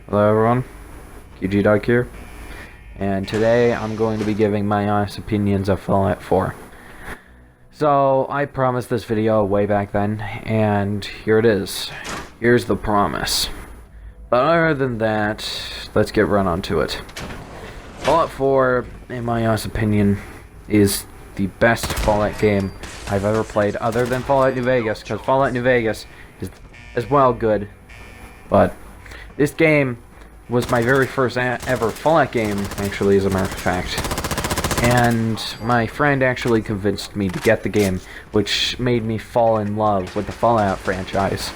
Hello everyone, QG Dog here, and today I'm going to be giving my honest opinions of Fallout 4. So, I promised this video way back then, and here it is. Here's the promise. But other than that, let's get right on to it. Fallout 4, in my honest opinion, is the best Fallout game I've ever played, other than Fallout New Vegas, because Fallout New Vegas is as well good, but this game was my very first ever Fallout game, actually, as a matter of fact. And my friend actually convinced me to get the game, which made me fall in love with the Fallout franchise,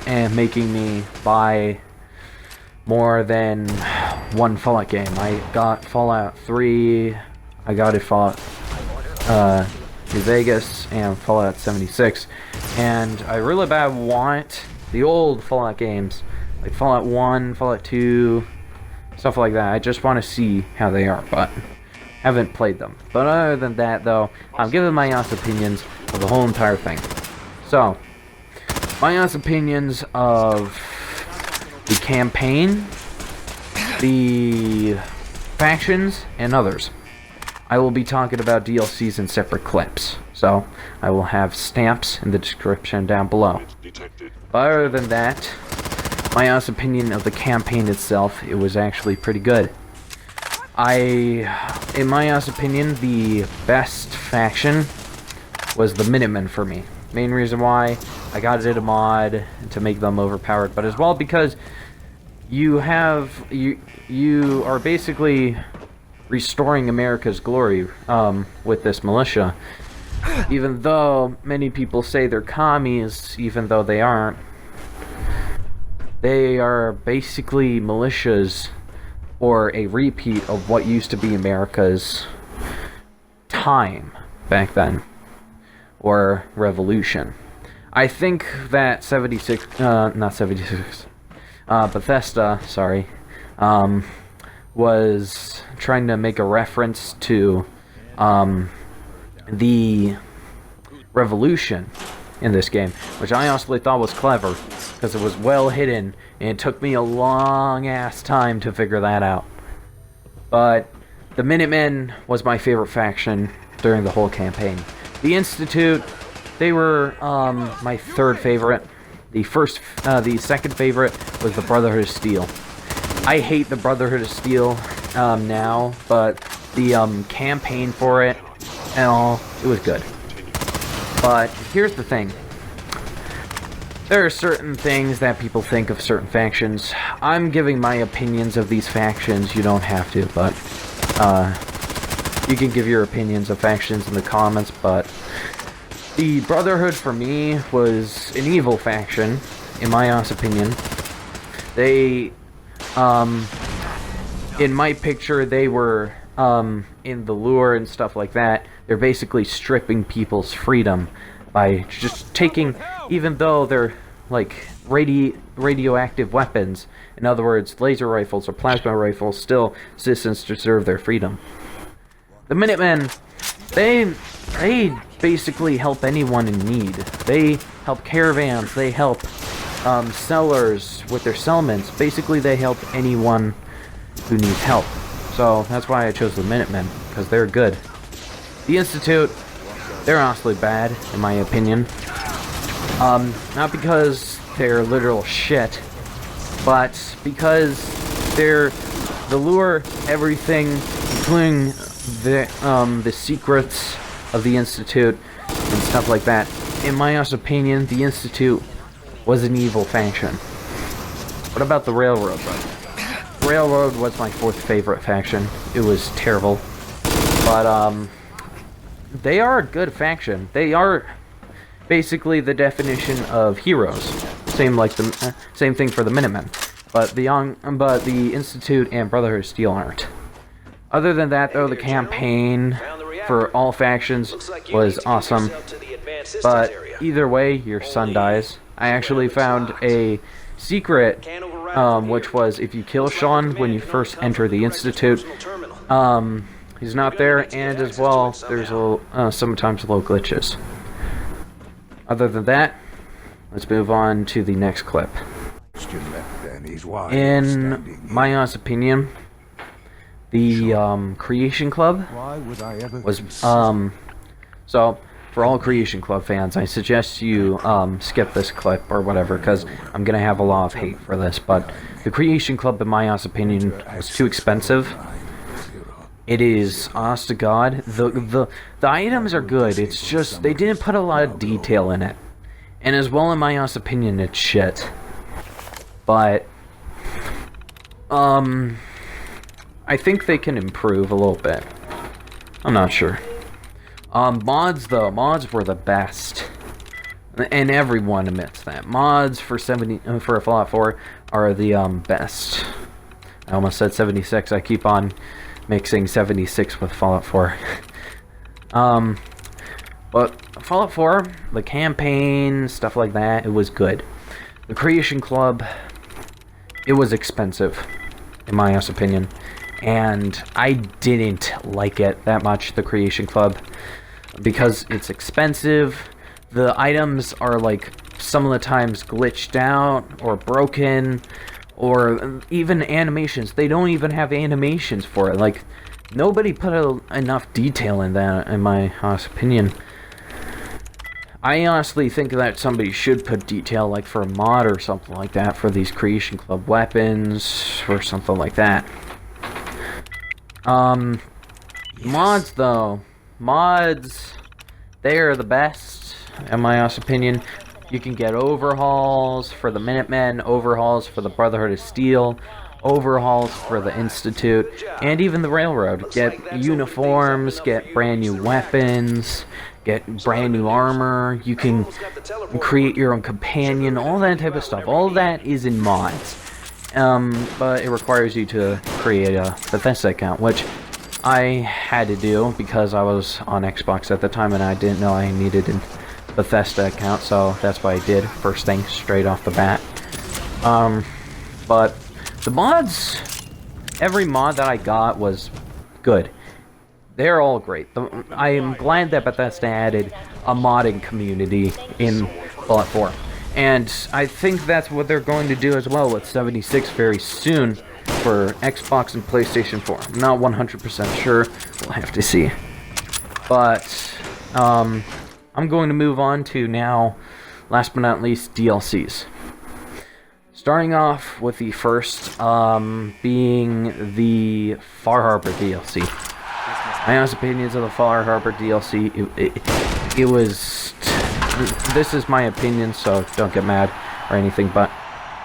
and making me buy more than one Fallout game. I got Fallout 3, I got it Fallout New Vegas, and Fallout 76, and I really bad want the old Fallout games, like Fallout 1, Fallout 2, stuff like that. I just want to see how they are, but haven't played them. But other than that, though, I'm giving my honest opinions of the whole entire thing. So, my honest opinions of the campaign, the factions, and others. I will be talking about DLCs in separate clips, so I will have stamps in the description down below. But other than that, my honest opinion of the campaign itself, it was actually pretty good. In my honest opinion, the best faction was the Minutemen for me. Main reason why I got it a mod to make them overpowered, but as well because you are basically restoring America's glory with this militia. Even though many people say they're commies, even though they aren't, they are basically militias, or a repeat of what used to be America's time back then, or revolution. I think that Bethesda, sorry, was trying to make a reference to the revolution in this game, which I honestly thought was clever, because it was well hidden, and it took me a long ass time to figure that out. But the Minutemen was my favorite faction during the whole campaign. The Institute, they were my third favorite. The second favorite was the Brotherhood of Steel. I hate the Brotherhood of Steel now, but the campaign for it and all, it was good. But here's the thing. There are certain things that people think of certain factions. I'm giving my opinions of these factions. You don't have to, but you can give your opinions of factions in the comments. But the Brotherhood for me was an evil faction, in my honest opinion. They, in my picture, they were in the lure and stuff like that. They're basically stripping people's freedom by just taking, even though they're like radioactive weapons, in other words, laser rifles or plasma rifles, still citizens deserve their freedom. The Minutemen, they basically help anyone in need. They help caravans, they help sellers with their settlements. Basically, they help anyone who needs help. So that's why I chose the Minutemen, because they're good. The Institute, they're honestly bad, in my opinion. Not because they're literal shit, but because they're the lure, everything, including the secrets of the Institute and stuff like that. In my honest opinion, the Institute was an evil faction. What about the Railroad? Railroad was my fourth favorite faction. It was terrible, but they are a good faction. They are basically the definition of heroes. Same thing for the Minutemen, but the Institute and Brotherhood of Steel aren't. Other than that, though, the campaign for all factions was awesome. But either way, your son dies. I actually found a secret, which was if you kill Sean when you first enter the Institute, he's not there, and as well, there's sometimes low glitches. Other than that, let's move on to the next clip. You left then in my honest opinion, the Creation Club was so for all Creation Club fans, I suggest you skip this clip or whatever, because I'm gonna have a lot of hate for this. But the Creation Club, in my honest opinion, was too expensive. It is, honest to God, the items are good. It's just they didn't put a lot of detail in it, and as well, in my honest opinion, it's shit. But I think they can improve a little bit. I'm not sure. Mods though, mods were the best, and everyone admits that. Mods for Fallout 4 are the best. I almost said 76. I keep on mixing 76 with Fallout 4. But Fallout 4, the campaign, stuff like that, it was good. The Creation Club, it was expensive, in my honest opinion, and I didn't like it that much, the Creation Club, because it's expensive. The items are, like, some of the times glitched out, or broken, or even animations. They don't even have animations for it. Like, nobody put enough detail in that, in my honest opinion. I honestly think that somebody should put detail, like for a mod or something like that, for these Creation Club weapons, or something like that. Mods though, mods, they are the best, in my honest opinion. You can get overhauls for the Minutemen, overhauls for the Brotherhood of Steel, overhauls for the Institute, and even the Railroad. Get uniforms, get brand new weapons, get brand new armor. You can create your own companion, all that type of stuff. All that is in mods. But it requires you to create a Bethesda account, which I had to do because I was on Xbox at the time and I didn't know I needed a Bethesda account, so that's what I did first thing, straight off the bat. But the mods, every mod that I got was good. They're all great. I am glad that Bethesda added a modding community in Fallout 4. And I think that's what they're going to do as well with 76 very soon for Xbox and PlayStation 4. I'm not 100% sure. We'll have to see. But, I'm going to move on to now, last but not least, DLCs. Starting off with the first, being the Far Harbor DLC. My honest opinions of the Far Harbor DLC, it was... This is my opinion, so don't get mad or anything, but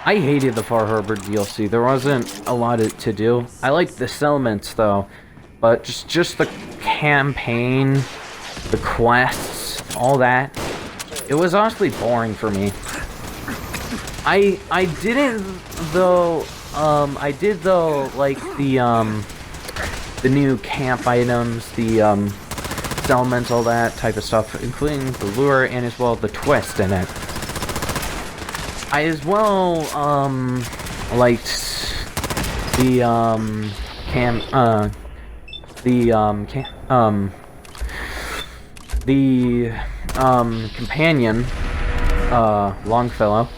I hated the Far Harbor DLC. There wasn't a lot to do. I liked the settlements, though, but just the campaign, the quests, all that, it was honestly boring for me. I didn't, though, I did, though, like the new camp items, the, settlements, all that type of stuff, including the lure and as well the twist in it. I as well, liked the, companion, Longfellow.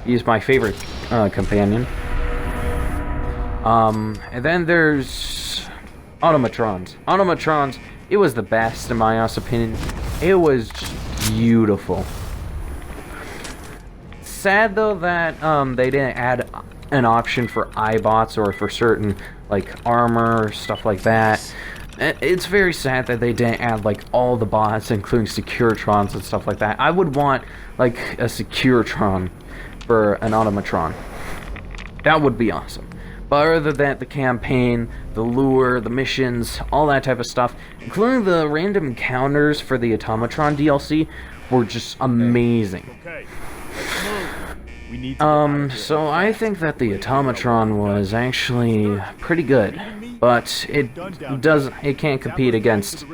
He's my favorite, companion. And then there's Automatrons. Automatrons, it was the best in my honest opinion. It was just beautiful. Sad though that they didn't add an option for iBots or for certain like armor or stuff like that. It's very sad that they didn't add like all the bots, including Securitrons and stuff like that. I would want like a Securitron for an Automatron. That would be awesome. But other than that, the campaign, the lure, the missions, all that type of stuff, including the random encounters for the Automatron DLC, were just amazing. So I think that the Automatron was actually pretty good, but it can't compete against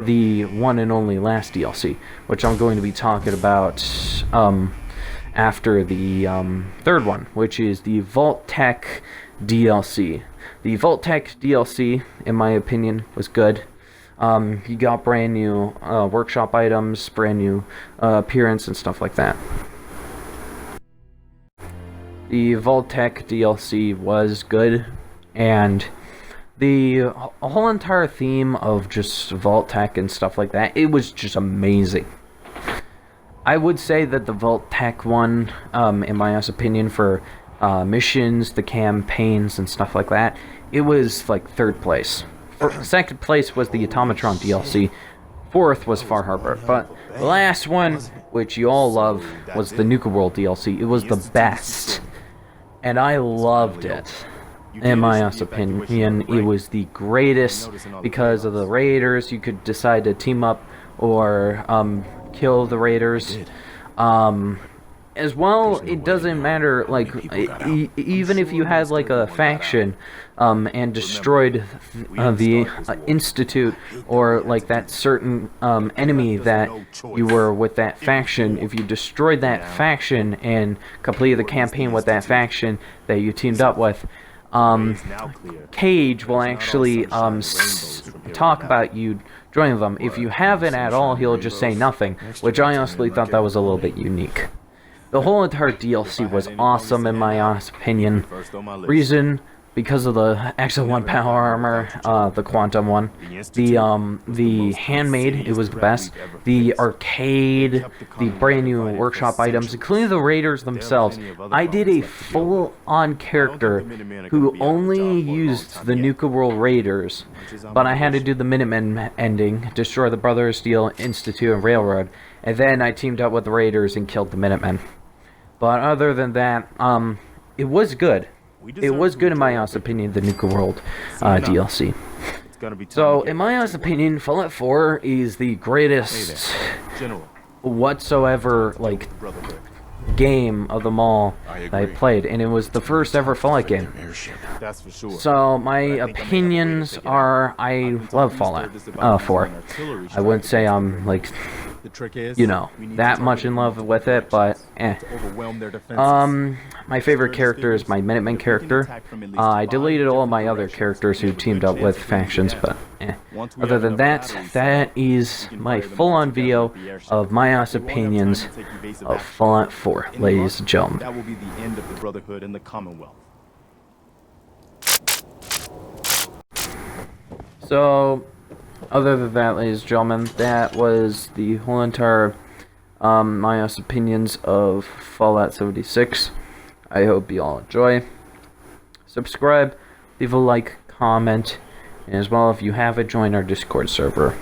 the one and only last DLC, which I'm going to be talking about after the third one, which is the Vault-Tec DLC. The Vault-Tec DLC, in my opinion, was good. You got brand new workshop items, brand new appearance and stuff like that. the Vault-Tec DLC was good, and the whole entire theme of just Vault-Tec and stuff like that, it was just amazing. I would say that the Vault-Tec one, in my honest opinion, for missions, the campaigns, and stuff like that, it was like third place. Second place was the Automatron DLC. Fourth was Far Harbor. But the last one, which you all love, was the Nuka World DLC. It was the best. And I loved it. In my honest opinion, it was the greatest because of the Raiders. You could decide to team up or kill the Raiders. As well, it doesn't matter, like, even if you had, like, a faction, and destroyed the Institute, or, like, that certain, enemy that you were with that faction, if you destroyed that faction and completed the campaign with that faction that you teamed up with, Cage will actually, talk about you joining them. If you haven't at all, he'll just say nothing, which I honestly thought that was a little bit unique. The whole entire DLC was awesome in my honest opinion. Reason, because of the Exo 1 power armor, the Quantum one, the handmade, it was the best, the arcade, the brand new workshop items, including the Raiders themselves. I did a full-on character who only used the Nuka World Raiders, but I had to do the Minutemen ending, destroy the Brothers Steel Institute and Railroad, and then I teamed up with the Raiders and killed the Minutemen. But other than that, it was good. It was good in my honest opinion, the Nuka World DLC. So, in my honest opinion, Fallout 4 is the greatest whatsoever, like, game of them all that I played, and it was the first ever Fallout game. So, my opinions are, I love Fallout 4. I wouldn't say I'm, like, you know, that much in love with it, but eh. My favorite character is my Minutemen character. I deleted all my other characters who teamed up with factions, but eh. Other than that, that is my full-on video of my honest opinions of Fallout 4, ladies and gentlemen. That will be the end of the Brotherhood and the Commonwealth. So, other than that, ladies and gentlemen, that was the whole entire my honest opinions of Fallout 76. I hope you all enjoy. Subscribe, leave a like, comment, and as well, if you haven't, join our Discord server.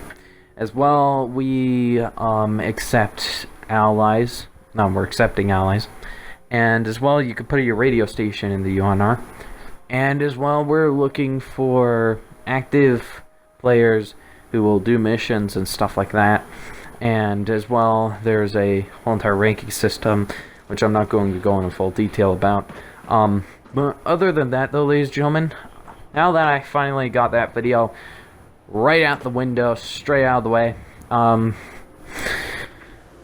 As well, we accept allies. No, we're accepting allies. And as well, you can put your radio station in the UNR. And as well, we're looking for active players who will do missions and stuff like that. And as well, there's a whole entire ranking system, which I'm not going to go into full detail about. But other than that, though, ladies and gentlemen, now that I finally got that video right out the window, straight out of the way,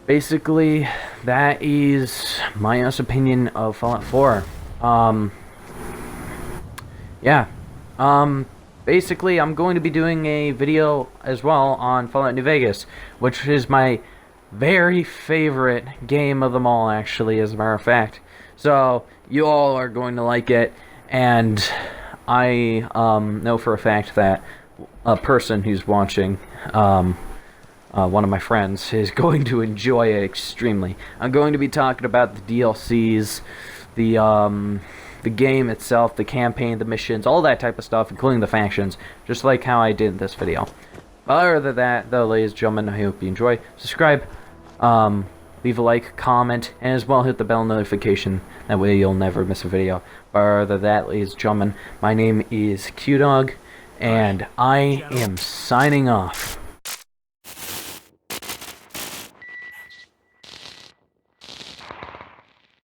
basically, that is my honest opinion of Fallout 4. Yeah. Basically, I'm going to be doing a video as well on Fallout New Vegas, which is my very favorite game of them all, actually, as a matter of fact. So, you all are going to like it, and I know for a fact that a person who's watching, one of my friends, is going to enjoy it extremely. I'm going to be talking about the DLCs, the game itself, the campaign, the missions, all that type of stuff, including the factions, just like how I did in this video. Other than that, though, ladies and gentlemen, I hope you enjoy. Subscribe, leave a like, comment, and as well hit the bell notification. That way you'll never miss a video. Other than that, ladies and gentlemen, my name is QDog, and I am signing off.